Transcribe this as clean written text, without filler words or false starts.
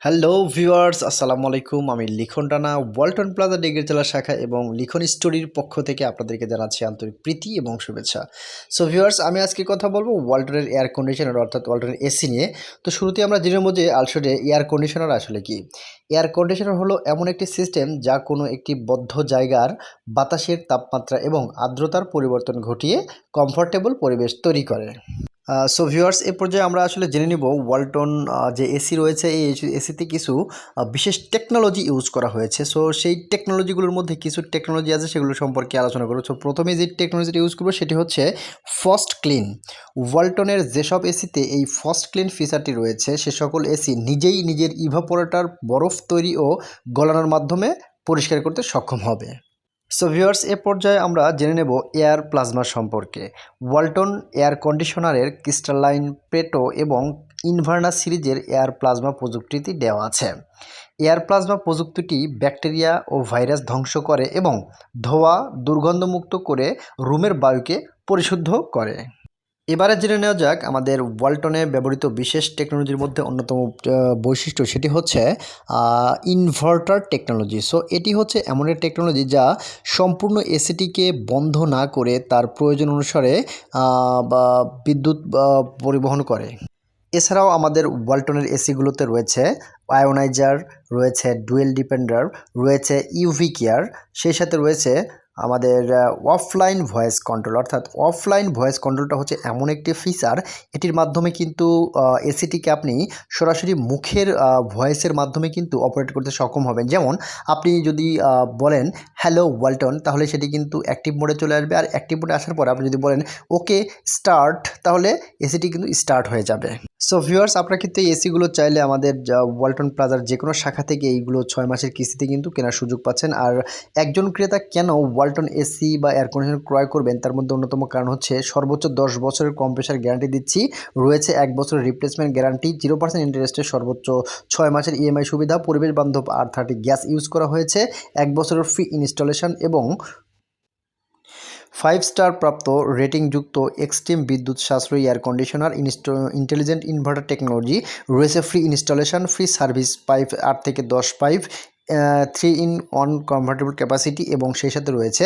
Hello viewers, আসসালামু আলাইকুম। আমি লিখন রানা, ওয়ালটন প্লাজা ডিগ্রি জেলা শাখা এবং লিখন স্টোরির পক্ষ থেকে আপনাদেরকে জানাচ্ছি আন্তরিক প্রীতি এবং শুভেচ্ছা। সো ভিউয়ার্স, আমি আজকে কথা বলবো ওয়ালটনের এয়ার কন্ডিশনার অর্থাৎ ওয়ালটনের এসি নিয়ে। তো শুরুতে আমরা জেনে নেব যে আসলে এয়ার কন্ডিশনার আসলে কি। এয়ার কন্ডিশনার হলো এমন একটি সিস্টেম যা কোনো একটি বদ্ধ জায়গার বাতাসের তাপমাত্রা এবং আর্দ্রতার পরিবর্তন ঘটিয়ে কমফোর্টেবল পরিবেশ তৈরি করে। সো ভিউয়ার্স, এ পর্যায়ে আমরা আসলে জেনে নিব ওয়ালটন যে এসি রয়েছে এই এসিতে কিছু বিশেষ টেকনোলজি ইউজ করা হয়েছে। সো সেই টেকনোলজিগুলোর মধ্যে কিছু টেকনোলজি আছে সেগুলো সম্পর্কে আলোচনা করব। সো প্রথমে যে টেকনোলজিটা ইউজ করবো সেটি হচ্ছে ফার্স্ট ক্লিন। ওয়ালটনের যেসব এসিতে এই ফার্স্ট ক্লিন ফিচারটি রয়েছে সে সকল এসি নিজেই নিজের ইভাপোরেটর বরফ তৈরি ও গলানোর মাধ্যমে পরিষ্কার করতে সক্ষম হবে। সো ভিউয়ার্স, এ পর্যায়ে আমরা জেনে নেব এয়ার প্লাজমা সম্পর্কে। ওয়ালটন এয়ার কন্ডিশনারের ক্রিস্টালাইন পেটো এবং ইনভার্নাস সিরিজের এয়ার প্লাজমা প্রযুক্তিটি দেওয়া আছে। এয়ার প্লাজমা প্রযুক্তিটি ব্যাকটেরিয়া ও ভাইরাস ধ্বংস করে এবং ধোঁয়া দুর্গন্ধমুক্ত করে রুমের বায়ুকে পরিশুদ্ধ করে। এবারে জেনে নেওয়া যাক আমাদের ওয়ালটনে ব্যবহৃত বিশেষ টেকনোলজির মধ্যে অন্যতম বৈশিষ্ট্য সেটি হচ্ছে ইনভার্টার টেকনোলজি। সো এটি হচ্ছে এমন একটি টেকনোলজি যা সম্পূর্ণ এসিটিকে বন্ধ না করে তার প্রয়োজন অনুসারে বা বিদ্যুৎ পরিবহন করে। এছাড়াও আমাদের ওয়ালটনের এসিগুলোতে রয়েছে আয়োনাইজার, রয়েছে ডুয়েল ডিপেন্ডার, রয়েছে ইউভি কেয়ার, সেই সাথে রয়েছে আমাদের অফলাইন ভয়েস কন্ট্রোল। অর্থাৎ অফলাইন ভয়েস কন্ট্রোলটা হচ্ছে এমন একটি ফিচার, এটির মাধ্যমে কিন্তু এসিটিকে আপনি সরাসরি মুখের ভয়েসের মাধ্যমে কিন্তু অপারেট করতে সক্ষম হবেন। যেমন আপনি যদি বলেন হ্যালো ওয়ালটন, তাহলে সেটি কিন্তু অ্যাক্টিভ মোডে চলে আসবে, আর অ্যাক্টিভ মোডে আসার পর আপনি যদি বলেন ওকে স্টার্ট, তাহলে এসিটি কিন্তু স্টার্ট হয়ে যাবে। সো ভিউয়ার্স, আপনারা কিন্তু এই এসিগুলো চাইলে আমাদের ওয়ালটন প্লাজার যে কোনো শাখা থেকে এইগুলো 6 মাসের কিস্তিতে কিন্তু কেনার সুযোগ পাচ্ছেন। আর একজন ক্রেতা কেন ওয়ালটন এসি বা এয়ার কন্ডিশনার ক্রয় করবেন তার মধ্যে অন্যতম কারণ হচ্ছে সর্বোচ্চ 10 বছরের কম্প্রেসার গ্যারান্টি দিচ্ছি, রয়েছে 1 বছরের রিপ্লেসমেন্ট গ্যারান্টি, 0% ইন্টারেস্টের সর্বোচ্চ 6 মাসের ইএমআই সুবিধা, পরিবেশ বান্ধব R30 গ্যাস ইউজ করা হয়েছে, 1 বছরের ফ্রি ইনস্টলেশন এবং 5 স্টার প্রাপ্ত রেটিংযুক্ত এক্সট্রিম বিদ্যুৎ সাশ্রয়ী air conditioner, intelligent inverter technology, রয়েছে free installation, free service, pipe 8 থেকে 10 পাইপ, 3 in 1 কনভার্টেবল ক্যাপাসিটি এবং সেই সাথে রয়েছে